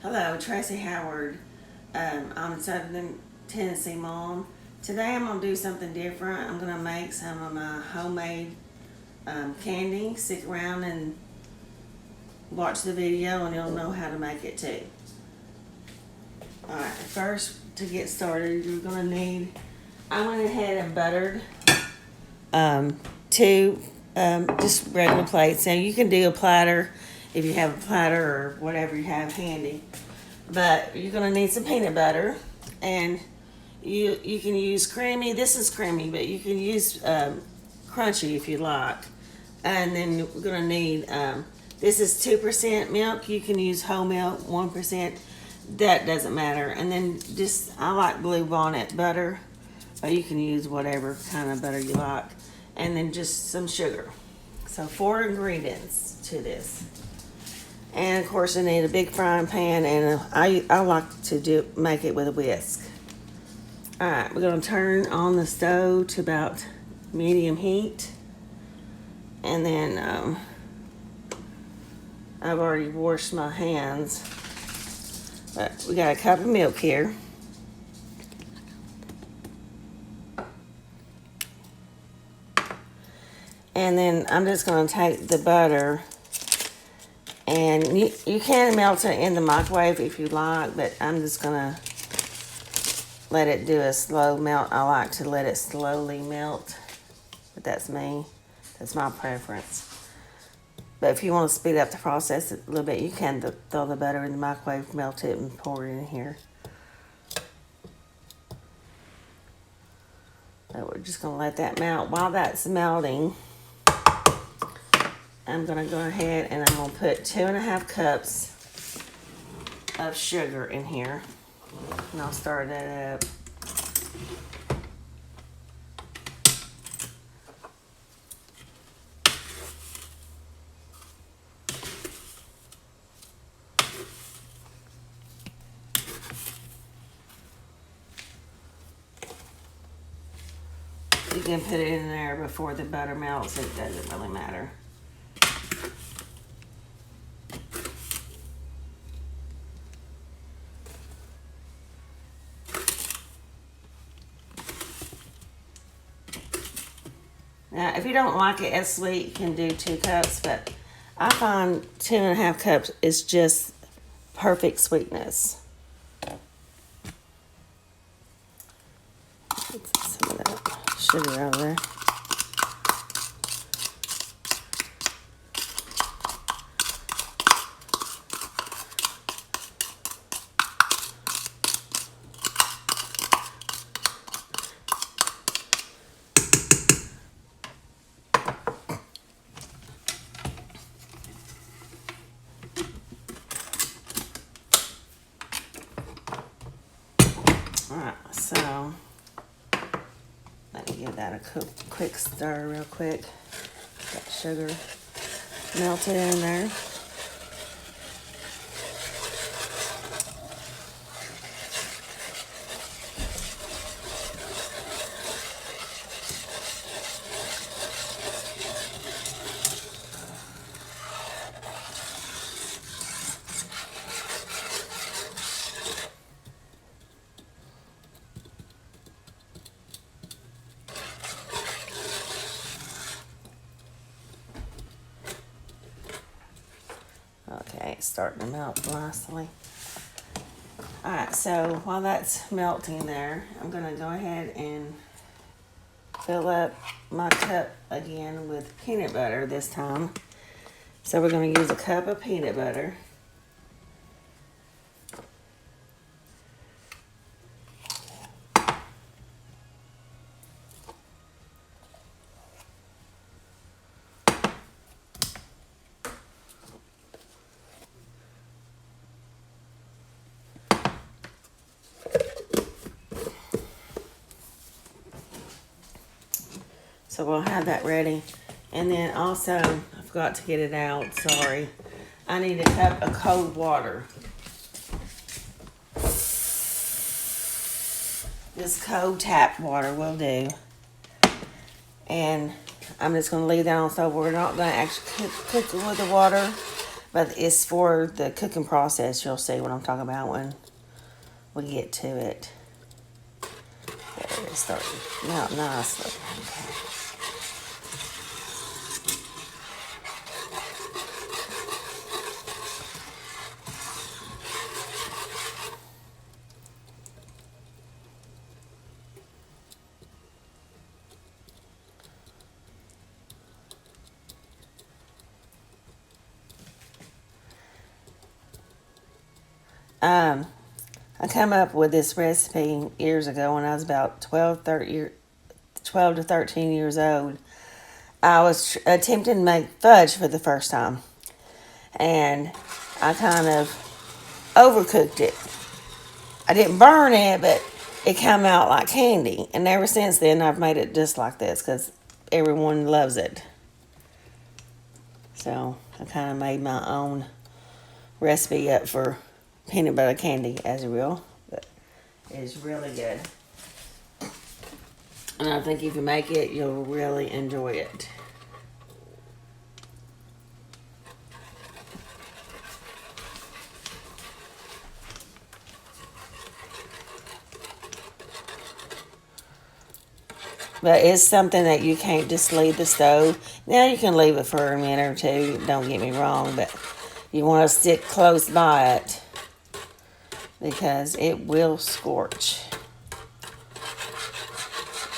Hello, Tracy Howard. I'm a Southern Tennessee mom. Today I'm going to do something different. I'm going to make some of my homemade candy. Stick around and watch the video and you'll know how to make it too. Alright, first to get started, you're going to need, I went ahead and buttered two just regular plates. Now you can do a platter if you have a platter or whatever you have handy. But you're going to need some peanut butter, and you can use creamy. This is creamy, but you can use crunchy if you like. And then we're going to need this is 2% milk. You can use whole milk, 1%. That doesn't matter. And then just I like Blue Bonnet butter, but you can use whatever kind of butter you like. And then just some sugar. So 4 ingredients to this. And of course I need a big frying pan, and I like to make it with a whisk. Alright, we're going to turn on the stove to about medium heat. And then I've already washed my hands. But we got a cup of milk here. And then I'm just going to take the butter, and you can melt it in the microwave if you like, but I'm just going to let it do a slow melt. I like to let it slowly melt, but that's me. That's my preference. But if you want to speed up the process a little bit, you can throw the butter in the microwave, melt it, and pour it in here. So we're just going to let that melt. While that's melting, I'm going to go ahead and I'm going to put 2.5 cups of sugar in here. And I'll start that up. You can put it in there before the butter melts. It doesn't really matter. Now, if you don't like it as sweet, you can do 2 cups, but I find 2.5 cups is just perfect sweetness. Get some of that sugar out of there. Alright, so let me give that a quick stir real quick. Got sugar melted in there. Okay, it's starting to melt nicely. Alright, so while that's melting there, I'm going to go ahead and fill up my cup again with peanut butter this time. So we're going to use a cup of peanut butter. So we'll have that ready. And then also, I forgot to get it out, sorry. I need a cup of cold water. Just cold tap water will do. And I'm just going to leave that on the stove. We're not going to actually cook it with the water. But it's for the cooking process. You'll see what I'm talking about when we get to it. There it started out nicely. I come up with this recipe years ago when I was about 12 to 13 years old. I was attempting to make fudge for the first time, and I kind of overcooked it. I didn't burn it, but it came out like candy. And ever since then, I've made it just like this because everyone loves it. So I kind of made my own recipe up for peanut butter candy, as you will. But it is really good. And I think if you make it, you'll really enjoy it. But it's something that you can't just leave the stove. Now you can leave it for a minute or two, don't get me wrong, but you want to stick close by it because it will scorch.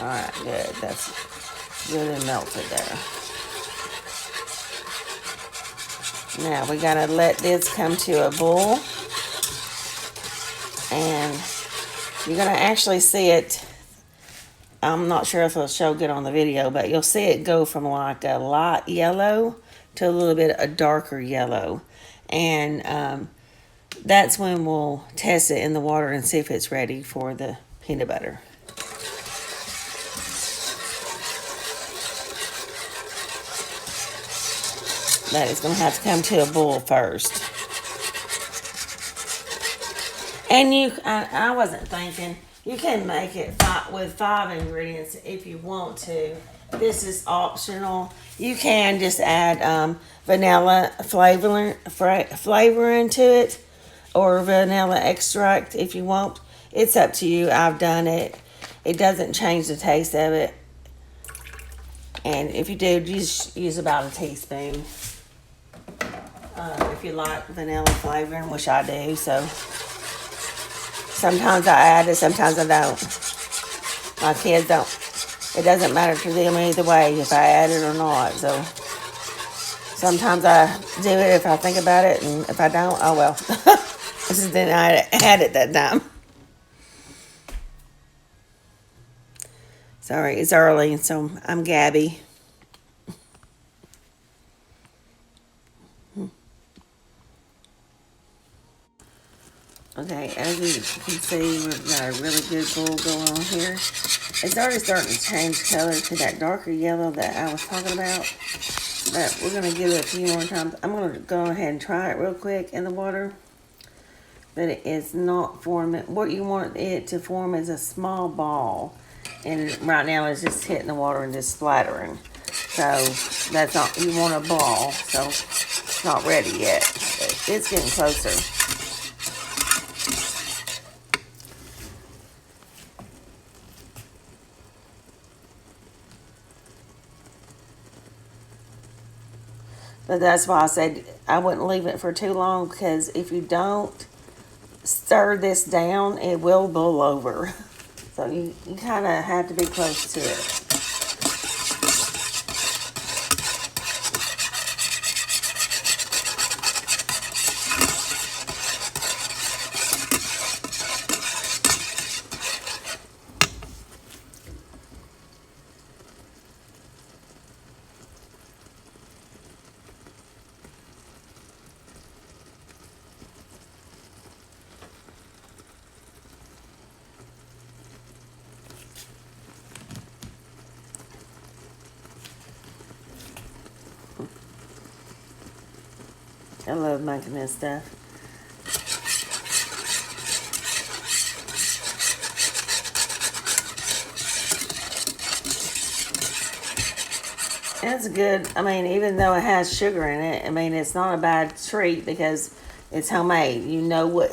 Alright, good. That's good and melted there. Now we gotta let this come to a boil. And you're gonna actually see it. I'm not sure if it'll show good on the video, but you'll see it go from like a light yellow to a little bit a darker yellow. And that's when we'll test it in the water and see if it's ready for the peanut butter. But it's going to have to come to a boil first. And I wasn't thinking, you can make it with 5 ingredients if you want to. This is optional. You can just add vanilla flavor into it, or vanilla extract if you want. It's up to you. I've done it. It doesn't change the taste of it. And if you do, just use about a teaspoon. If you like vanilla flavoring, which I do, so sometimes I add it, sometimes I don't. My kids don't. It doesn't matter to them either way if I add it or not. So sometimes I do it if I think about it, and if I don't, oh well. Just didn't add it that time. Sorry, it's early, so I'm Gabby. Okay, as you can see, we've got a really good boil going on here. It's already starting to change color to that darker yellow that I was talking about. But we're going to give it a few more times. I'm going to go ahead and try it real quick in the water. But it is not forming. What you want it to form is a small ball. And right now it's just hitting the water and just splattering. So that's not, you want a ball. So it's not ready yet. But it's getting closer. But that's why I said I wouldn't leave it for too long, because if you don't stir this down, it will boil over. So you kind of have to be close to it. I love making this stuff. It's good. I mean, even though it has sugar in it, I mean, it's not a bad treat because it's homemade. You know what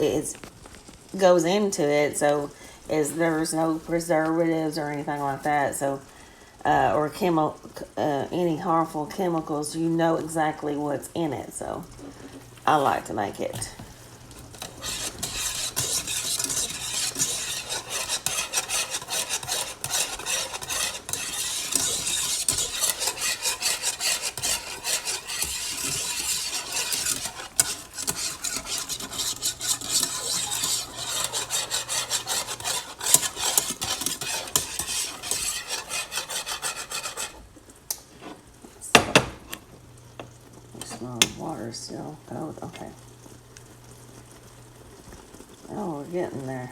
goes into it, so there's no preservatives or anything like that. So, or any harmful chemicals. You know exactly what's in it. So, I like to make it. Water's still cold. Okay. Oh, we're getting there.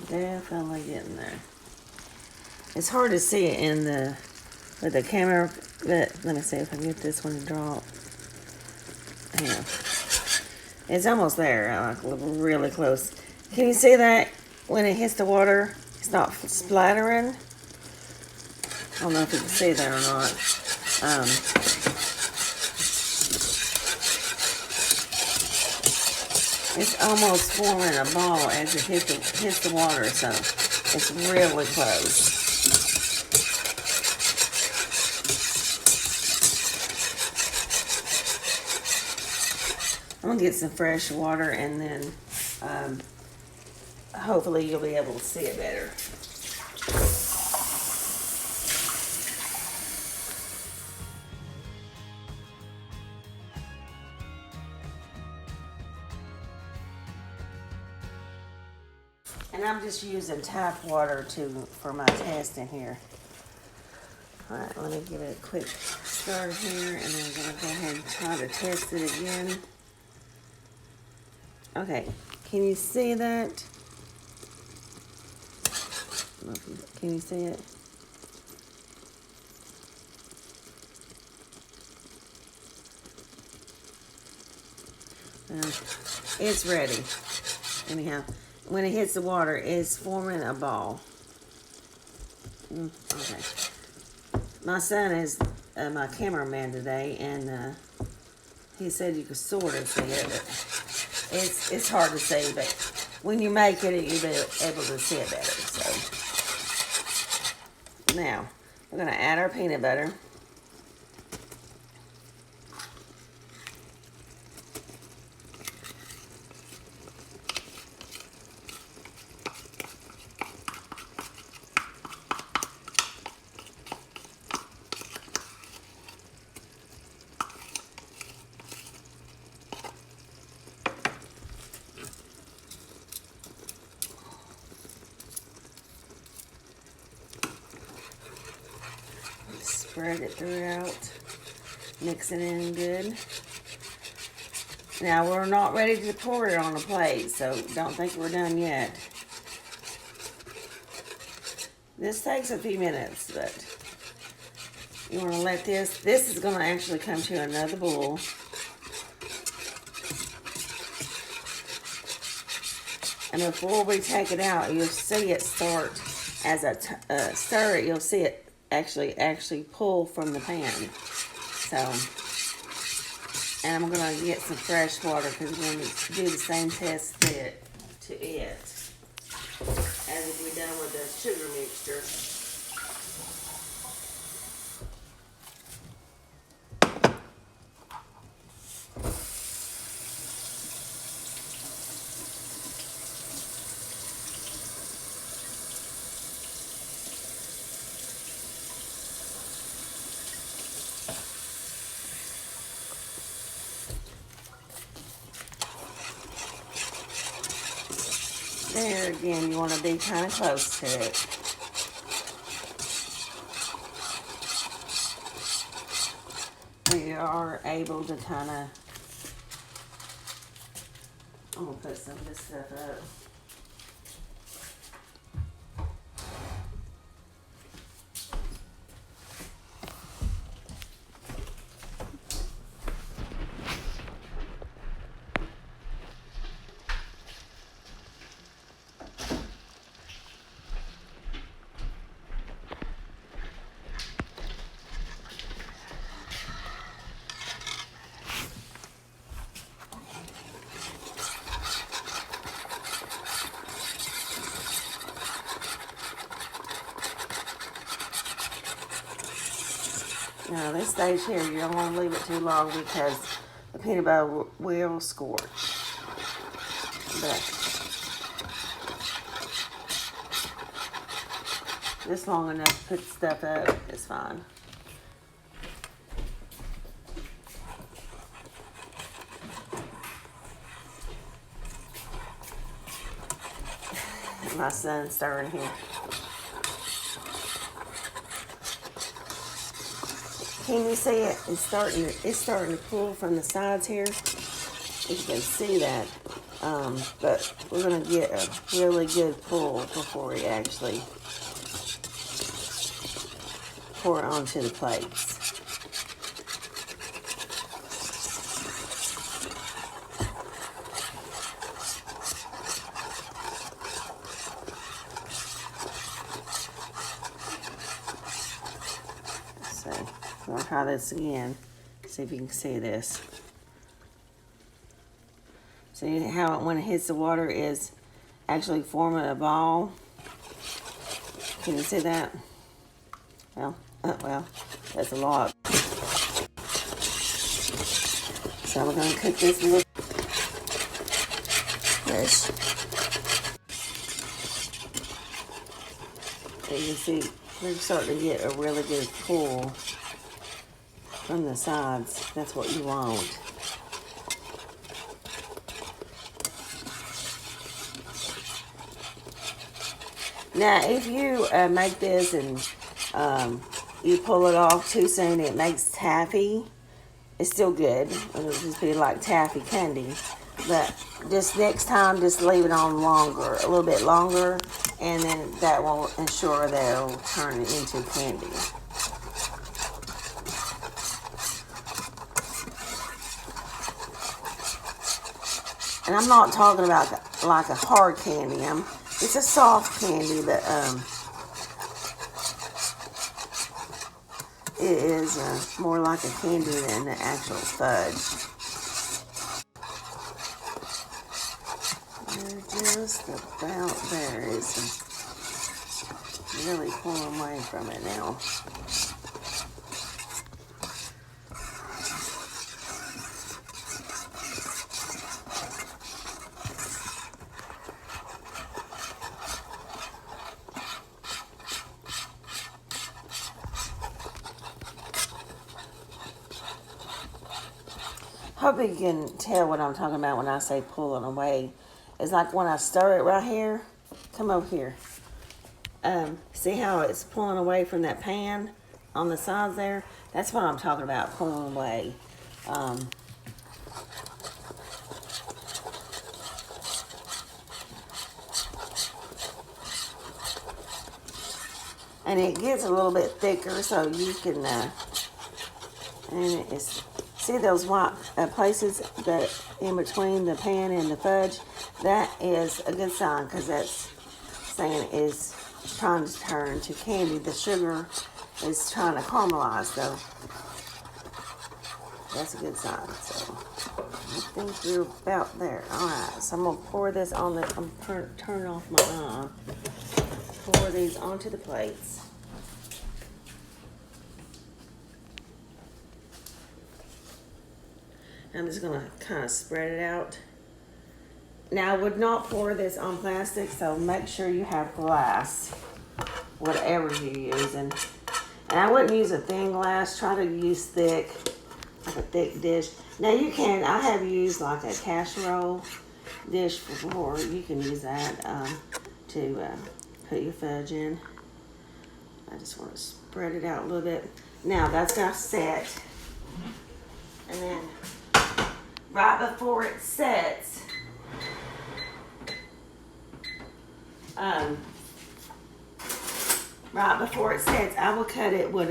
Definitely getting there. It's hard to see it with the camera. But let me see if I can get this one to drop. Yeah. It's almost there. Really close. Can you see that when it hits the water, it's not splattering? I don't know if you can see that or not. It's almost forming a ball as it hits the water, so it's really close. I'm gonna get some fresh water and then hopefully you'll be able to see it better. And I'm just using tap water for my test in here. All right, let me give it a quick stir here, and then I'm gonna go ahead and try to test it again. Okay, can you see that? Can you see it? It's ready. Anyhow, when it hits the water, it's forming a ball. Okay. My son is my cameraman today, and he said you could sort of see it, but it's hard to see. But when you make it, you'll be able to see it better. So now we're gonna add our peanut butter. Spread it throughout, mix it in good. Now we're not ready to pour it on a plate, so don't think we're done yet. This takes a few minutes, but you want to let this is going to actually come to another boil. And before we take it out, you'll see it start, as I stir it, you'll see it actually pull from the pan. So, and I'm going to get some fresh water because we're going to do the same test to it as if we done with the sugar mixture. There again, you want to be kind of close to it. We are able to kind of, I'm going to put some of this stuff up. Now this stage here, you don't want to leave it too long because the peanut butter will scorch. But just long enough to put stuff up is fine. My son's stirring here. Can you see it? It's starting to pull from the sides here. You can see that. But we're gonna get a really good pull before we actually pour it onto the plates. So I'll try this again. See if you can see this. See how when it hits the water is actually forming a ball? Can you see that? Well, that's a lot. So we're going to cook this little fish. And you can see we're starting to get a really good pull from the sides. That's what you want. Now, if you make this and you pull it off too soon, it makes taffy. It's still good. It'll just be like taffy candy. But just next time, just leave it on longer, a little bit longer, and then that will ensure that it'll turn into candy. And I'm not talking about like a hard candy. It's a soft candy that it is more like a candy than the actual fudge. We're just about there. It's really pulling away from it now. Hope you can tell what I'm talking about when I say pulling away. It's like when I stir it right here. Come over here. See how it's pulling away from that pan on the sides there? That's what I'm talking about, pulling away. And it gets a little bit thicker, so you can, and it's, see those white places that in between the pan and the fudge? That is a good sign because that's saying it's trying to turn to candy. The sugar is trying to caramelize, so that's a good sign. So I think we're about there. All right, so I'm gonna pour this on the. I'm turn off my pour these onto the plates. I'm just gonna kind of spread it out. Now I would not pour this on plastic, so make sure you have glass, whatever you're using. And I wouldn't use a thin glass, try to use thick, like a thick dish. Now you can, I have used like a casserole dish before. You can use that to put your fudge in. I just want to spread it out a little bit. Now that's now set. And then right before it sets, I will cut it with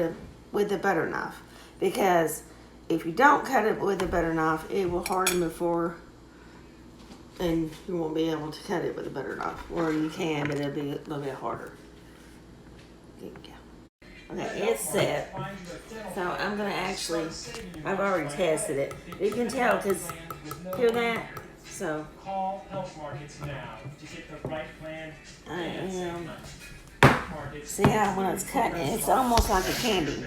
a butter knife, because if you don't cut it with a butter knife, it will harden before, and you won't be able to cut it with a butter knife. Or you can, but it'll be a little bit harder. There you go. Okay, it's set. So I'm gonna actually, I've already tested it. You can tell, because hear that? So call Health Markets now to get the right plan. See how when it's cutting it, it's almost like a candy.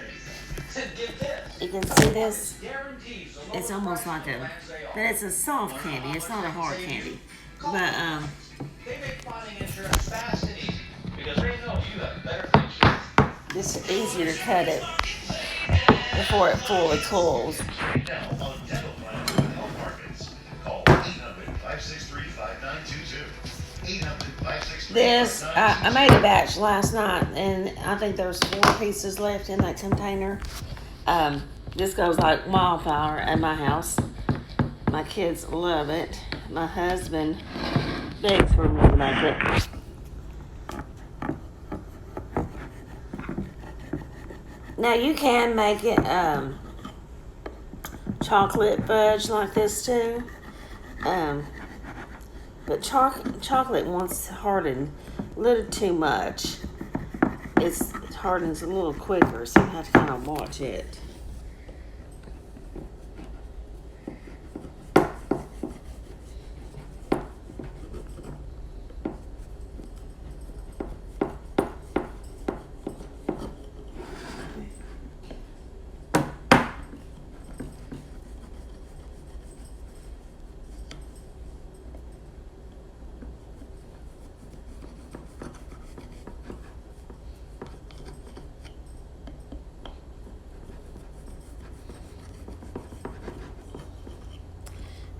You can see this. It's almost like but it's a soft candy. It's not a hard candy. But They make finding insurance fast and easy because they know you have better things. this is easier to cut it before it fully cools. Now on dental plans with Health Markets. Call 800-563-5922. 800-563-5922. This, I made a batch last night, and I think there's 4 pieces left in that container. This goes like wildfire at my house. My kids love it. My husband begs for me to make it. Now you can make it chocolate fudge like this too. But chocolate wants to harden a little too much. It hardens a little quicker, so you have to kind of watch it.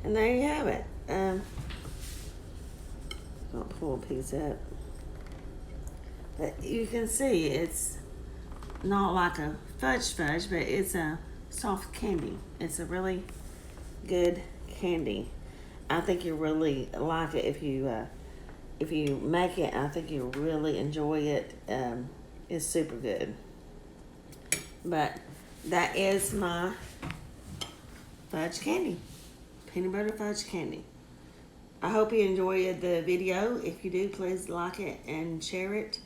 And there you have it. I'll pull a piece up. But you can see it's not like a fudge, but it's a soft candy. It's a really good candy. I think you'll really like it if you make it. I think you'll really enjoy it. It's super good. But that is my fudge candy. Peanut butter fudge candy. I hope you enjoyed the video. If you do, please like it and share it.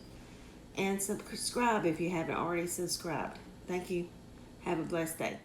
And subscribe if you haven't already subscribed. Thank you. Have a blessed day.